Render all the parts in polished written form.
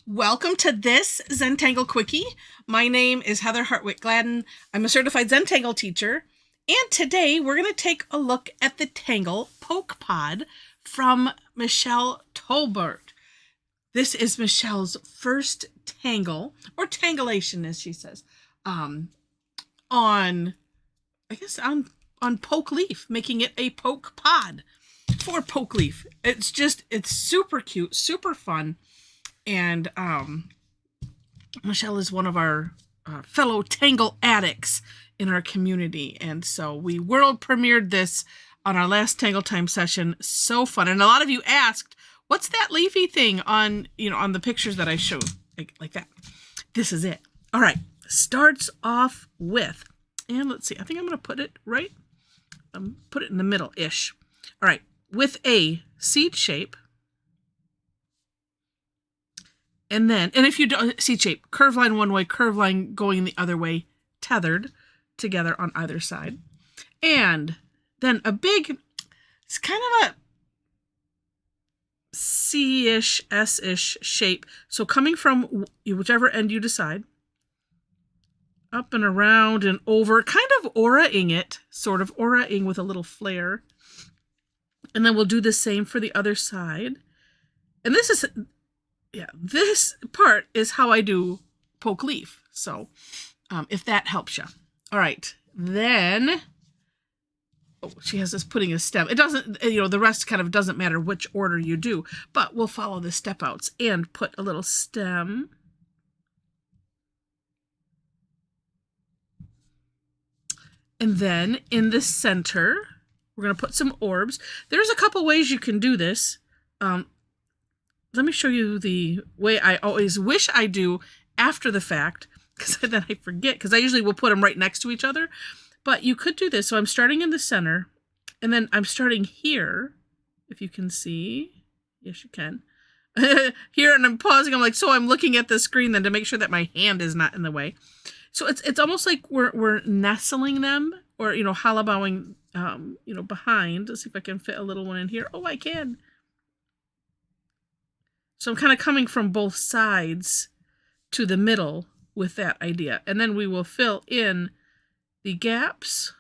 Welcome to this Zentangle Quickie. My name is Heather Hartwick Gladden. I'm a certified Zentangle teacher, and today we're going to take a look at the Tangle Poke Pod from Michelle Tolbert. This is Michelle's first tangle, or tangulation as she says, on poke leaf, making it a poke pod for poke leaf. It's super cute, super fun. And Michelle is one of our fellow Tangle addicts in our community. And so we world premiered this on our last Tangle Time session. So fun. And a lot of you asked, what's that leafy thing on the pictures that I showed? Like that. This is it. All right. Starts off with, and let's see, I think I'm going to put it right, put it in the middle-ish. All right. With a seed shape. And if you don't, seed shape, curve line one way, curve line going the other way, tethered together on either side. And then a big, it's kind of a C-ish, S-ish shape. So coming from whichever end you decide, up and around and over, kind of aura-ing it, sort of aura-ing with a little flare. And then we'll do the same for the other side. And this is... yeah, this part is how I do poke leaf. So if that helps you. All right, then, she has this putting a stem. It doesn't, the rest kind of doesn't matter which order you do, but we'll follow the step outs and put a little stem. And then in the center, we're going to put some orbs. There's a couple ways you can do this. Let me show you the way I always wish I do after the fact, because then I forget, because I usually will put them right next to each other. But you could do this. So I'm starting in the center, and then I'm starting here, if you can see. Yes, you can. Here, and I'm pausing. I'm like, so I'm looking at the screen then to make sure that my hand is not in the way. So it's almost like we're nestling them, or, hollowing, behind. Let's see if I can fit a little one in here. Oh, I can. So I'm kind of coming from both sides to the middle with that idea. And then we will fill in the gaps,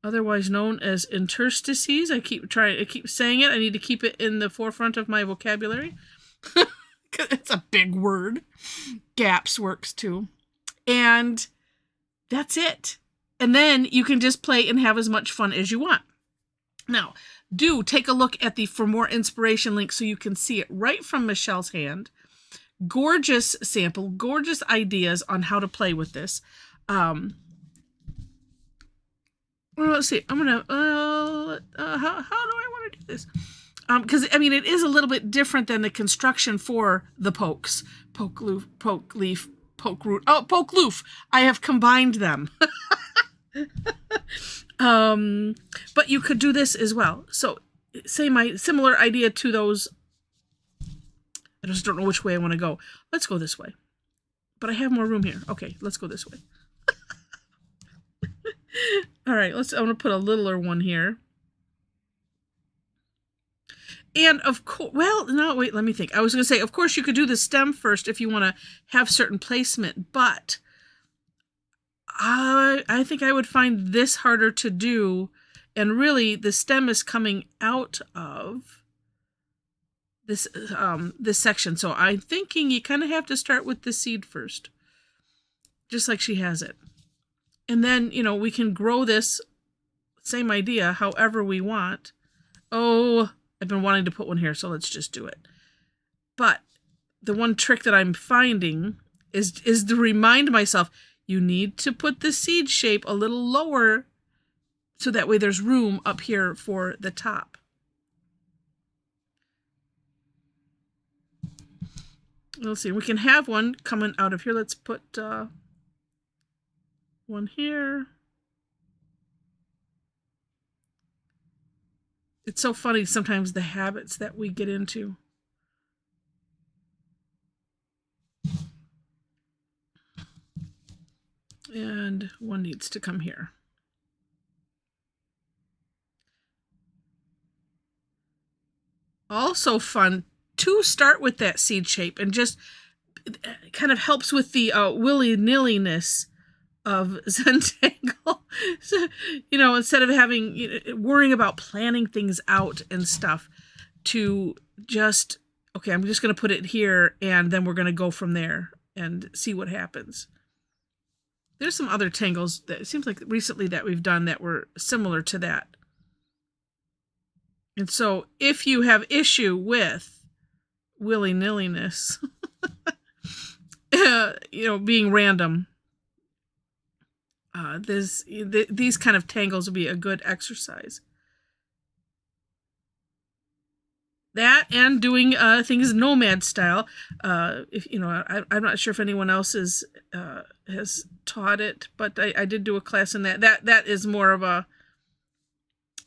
otherwise known as interstices. I keep saying it. I need to keep it in the forefront of my vocabulary. It's a big word. Gaps works too. And that's it. And then you can just play and have as much fun as you want. Now, do take a look at the For More Inspiration link so you can see it right from Michelle's hand. Gorgeous sample, gorgeous ideas on how to play with this. Well, let's see. I'm going to, how do I want to do this? Because, it is a little bit different than the construction for the pokes. Poke leaf, poke root. Oh, poke loof. I have combined them. But you could do this as well. So similar idea to those. I just don't know which way I want to go. Let's go this way. But I have more room here. Okay, let's go this way. All right, I'm going to put a littler one here. And of course, well, no, wait, let me think. I was going to say, of course, you could do the stem first if you want to have certain placement, but I think I would find this harder to do, and really the stem is coming out of this this section. So I'm thinking you kind of have to start with the seed first, just like she has it. And then, we can grow this same idea however we want. Oh, I've been wanting to put one here, so let's just do it. But the one trick that I'm finding is to remind myself, you need to put the seed shape a little lower so that way there's room up here for the top. Let's see, we can have one coming out of here. Let's put one here. It's so funny sometimes the habits that we get into. And one needs to come here. Also fun to start with that seed shape, and just kind of helps with the willy-nilliness of Zentangle. So, instead of worrying about planning things out and stuff, to just, okay, I'm just going to put it here, and then we're going to go from there and see what happens. There's some other tangles that it seems like recently that we've done that were similar to that. And so if you have issue with willy-nilliness, being random, these kind of tangles would be a good exercise. That and doing things nomad style. If I'm not sure if anyone else has taught it, but I did do a class in that. That is more of a.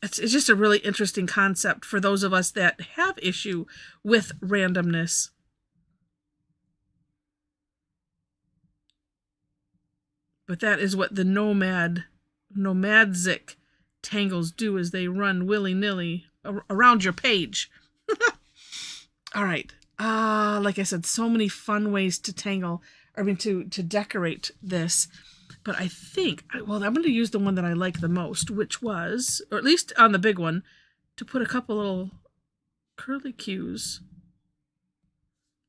It's just a really interesting concept for those of us that have issue with randomness. But that is what the nomadic tangles do, is they run willy-nilly around your page. All right. Like I said, so many fun ways to tangle, to decorate this. But I think, I'm going to use the one that I like the most, which was, or at least on the big one, to put a couple little curly cues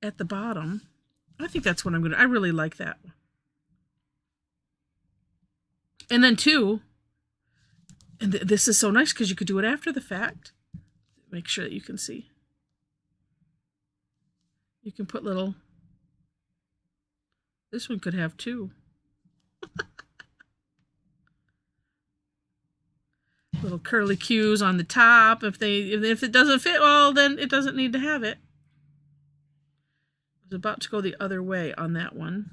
at the bottom. I think that's what I'm going to, I really like that. And then too, and this is so nice because you could do it after the fact. Make sure that you can see. You can put little, this one could have two. Little curly cues on the top. If it doesn't fit, well, then it doesn't need to have it. I was about to go the other way on that one.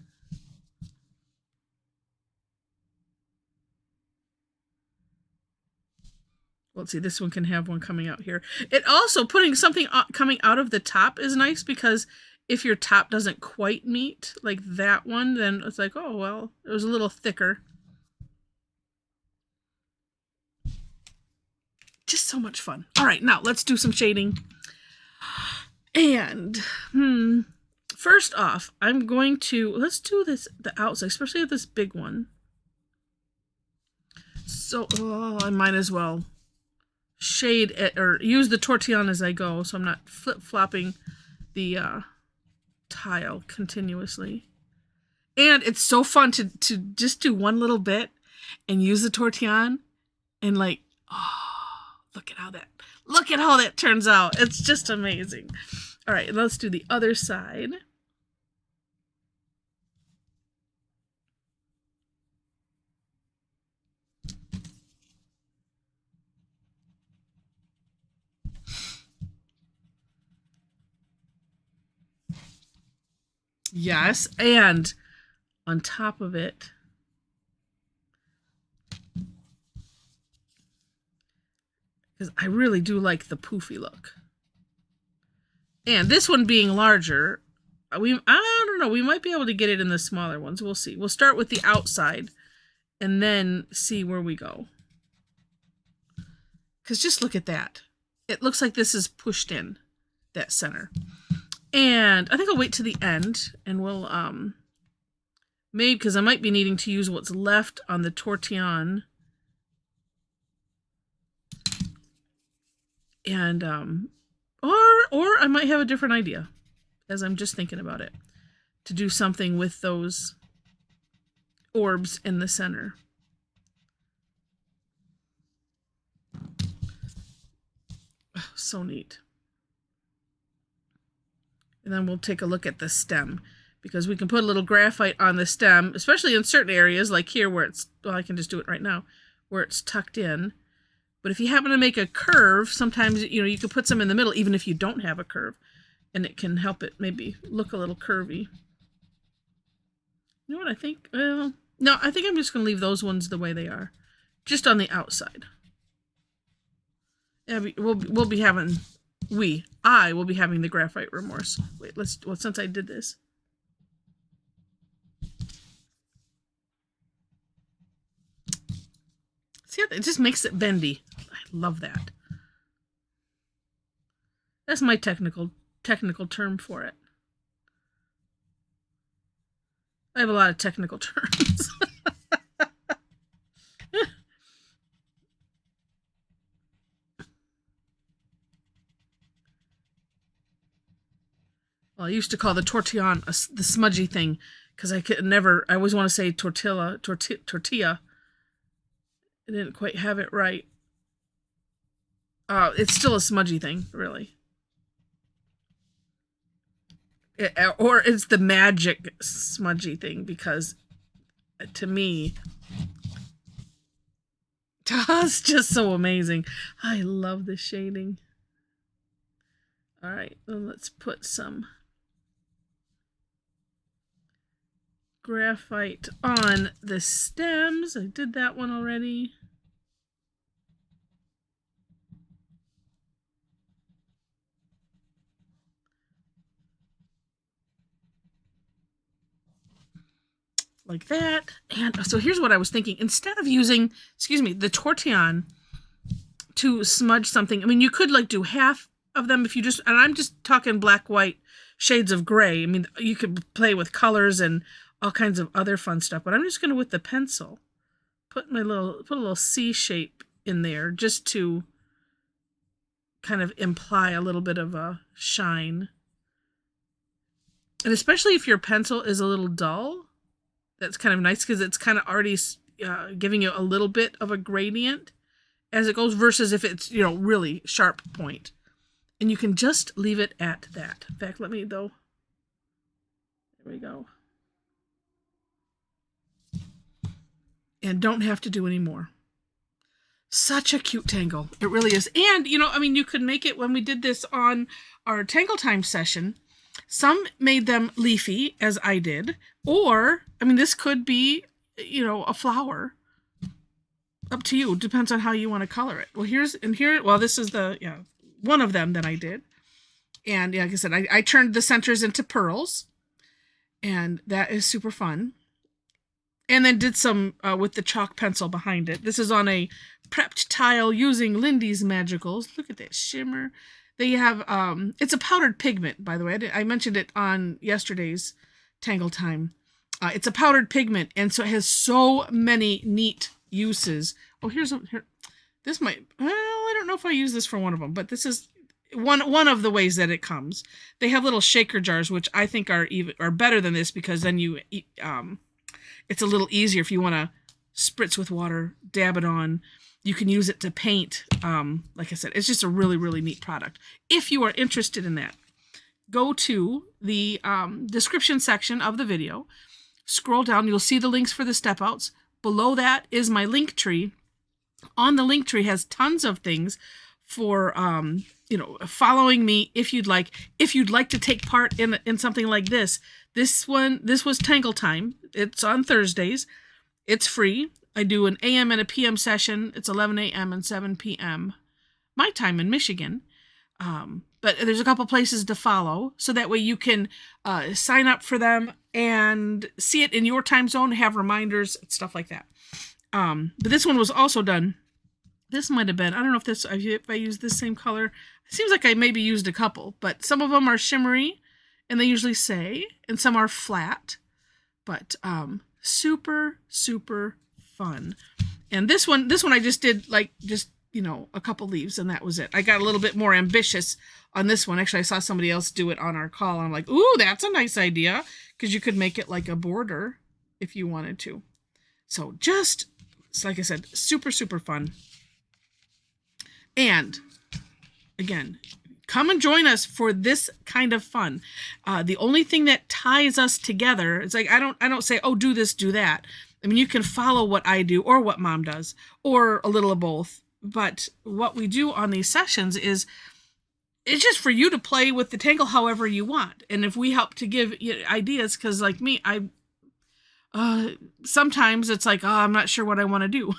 Let's see, this one can have one coming out here. It also, putting something coming out of the top is nice, because if your top doesn't quite meet, like that one, then it's like, oh, well, it was a little thicker. Just so much fun. All right, now let's do some shading. And, first off, I'm going to, let's do this, the outside, especially this big one. So, I might as well shade it, or use the Tortillion as I go, so I'm not flip-flopping the tile continuously. And it's so fun to just do one little bit and use the Tortillion, and like, look at how that turns out. It's just amazing. All right, let's do the other side. Yes, and on top of it, because I really do like the poofy look. And this one being larger, I don't know, we might be able to get it in the smaller ones. We'll see. We'll start with the outside and then see where we go. Because just look at that. It looks like this is pushed in, that center. And I think I'll wait to the end, and we'll, maybe, because I might be needing to use what's left on the Tortillion. And, or I might have a different idea, as I'm just thinking about it, to do something with those orbs in the center. Oh, so neat. And then we'll take a look at the stem, because we can put a little graphite on the stem, especially in certain areas like here where it's, well, I can just do it right now, where it's tucked in. But if you happen to make a curve, sometimes, you can put some in the middle, even if you don't have a curve, and it can help it maybe look a little curvy. You know what I think? Well, no, I think I'm just going to leave those ones the way they are, just on the outside. Yeah, we'll be having, I will be having the graphite remorse. Wait, since I did this. See, it just makes it bendy. I love that. That's my technical technical term for it. I have a lot of technical terms. Well, I used to call the tortillon the smudgy thing because I always want to say tortilla. I didn't quite have it right. It's still a smudgy thing, really. Or it's the magic smudgy thing, because to me, it's just so amazing. I love the shading. All right, let's put some graphite on the stems. I did that one already. Like that. And so here's what I was thinking. Instead of using, the Tortillion to smudge something, I mean, you could like do half of them if you just, and I'm just talking black, white, shades of gray. I mean, you could play with colors and all kinds of other fun stuff, but I'm just going to, with the pencil, put a little C shape in there just to kind of imply a little bit of a shine. And especially if your pencil is a little dull, that's kind of nice because it's kind of already giving you a little bit of a gradient as it goes, versus if it's, really sharp point. And you can just leave it at that. In fact, there we go. And don't have to do any more. Such a cute tangle. It really is. And, you could make it when we did this on our Tangle Time session. Some made them leafy, as I did. Or, this could be, a flower. Up to you. Depends on how you want to color it. Well, this is one of them that I did. And like I said, I turned the centers into pearls. And that is super fun. And then did some with the chalk pencil behind it. This is on a prepped tile using Lindy's Magicals. Look at that shimmer. They have, it's a powdered pigment, by the way. I mentioned it on yesterday's Tangle Time. It's a powdered pigment, and so it has so many neat uses. Oh, this might, I don't know if I use this for one of them, but this is one of the ways that it comes. They have little shaker jars, which I think are better than this, because then it's a little easier if you want to spritz with water, dab it on. You can use it to paint. Like I said, it's just a really, really neat product. If you are interested in that, go to the description section of the video. Scroll down. You'll see the links for the step outs. Below that is my link tree. On the link tree has tons of things for following me if you'd like. If you'd like to take part in something like this. This was Tangle Time. It's on Thursdays. It's free. I do an AM and a PM session. It's 11 a.m. and 7 p.m. my time in Michigan. But there's a couple places to follow, so that way you can sign up for them and see it in your time zone, have reminders, stuff like that. But this one was also done. This might have been, I don't know if I used this same color. It seems like I maybe used a couple, but some of them are shimmery, and they usually say, and some are flat. But super, super fun. And this one I just did a couple leaves, and that was it. I got a little bit more ambitious on this one. Actually, I saw somebody else do it on our call, and I'm like, ooh, that's a nice idea, because you could make it like a border if you wanted to. So just, like I said, super, super fun. And again, come and join us for this kind of fun. The only thing that ties us together, it's like, I don't say, oh, do this, do that. You can follow what I do or what Mom does, or a little of both. But what we do on these sessions is, it's just for you to play with the tangle however you want. And if we help to give ideas, because like me, sometimes it's like, oh, I'm not sure what I want to do.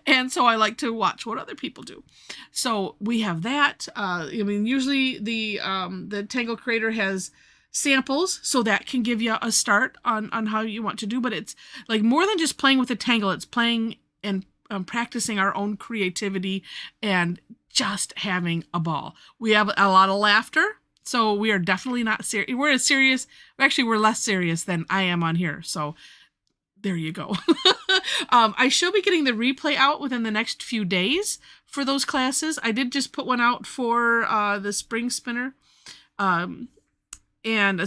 And so I like to watch what other people do. So we have that. Usually the Tangle Creator has samples, so that can give you a start on how you want to do. But it's like more than just playing with the tangle. It's playing and practicing our own creativity and just having a ball. We have a lot of laughter. So we are definitely not serious. We're as serious. Actually, we're less serious than I am on here. So there you go. I should be getting the replay out within the next few days for those classes. I did just put one out for the spring spinner. And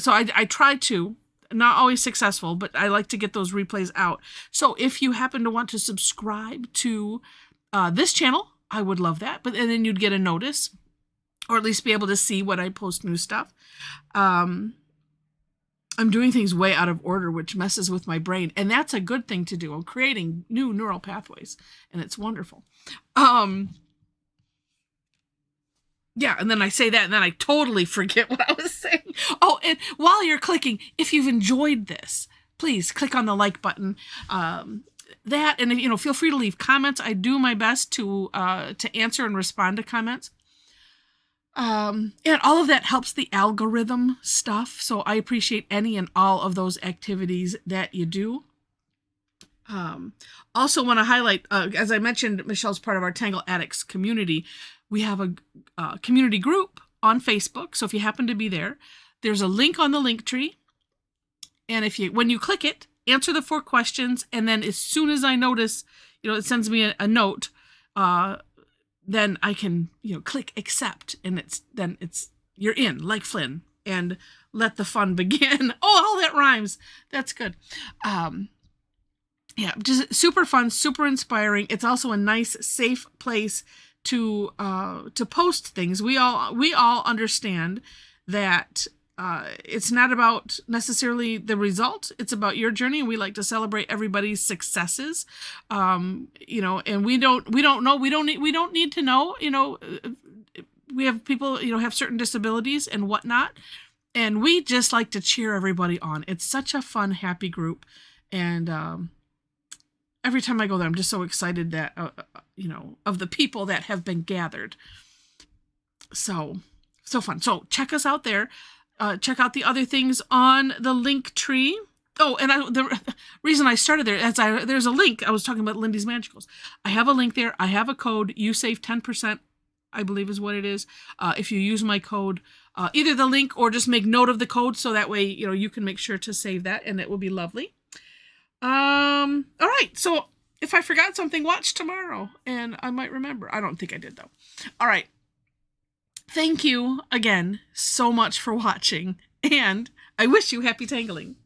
so I try to, not always successful, but I like to get those replays out. So if you happen to want to subscribe to this channel, I would love that. And then you'd get a notice, or at least be able to see when I post new stuff. I'm doing things way out of order, which messes with my brain. And that's a good thing to do. I'm creating new neural pathways, and it's wonderful. Yeah, and then I say that, and then I totally forget what I was saying. Oh, and while you're clicking, if you've enjoyed this, please click on the like button. That, and feel free to leave comments. I do my best to answer and respond to comments. And all of that helps the algorithm stuff. So I appreciate any and all of those activities that you do. Also want to highlight, as I mentioned, Michelle's part of our Tangle Addicts community. We have a community group on Facebook. So if you happen to be there, there's a link on the link tree. And when you click it, answer the 4 questions. And then as soon as I notice, it sends me a note, then I can, click accept, and you're in, like Flynn, and let the fun begin. Oh, all that rhymes. That's good. Yeah, just super fun, super inspiring. It's also a nice, safe place to post things. We all understand that it's not about necessarily the result. It's about your journey, and we like to celebrate everybody's successes. And we don't know. We don't need to know. We have people, have certain disabilities and whatnot, and we just like to cheer everybody on. It's such a fun, happy group, and every time I go there, I'm just so excited that of the people that have been gathered. So fun. So check us out there. Check out the other things on the link tree. Oh, and the reason I started there, there's a link. I was talking about Lindy's Magicals. I have a link there. I have a code. You save 10%, I believe is what it is. If you use my code, either the link or just make note of the code, so that way you can make sure to save that, and it will be lovely. All right. So if I forgot something, watch tomorrow, and I might remember. I don't think I did, though. All right. Thank you again so much for watching, and I wish you happy tangling.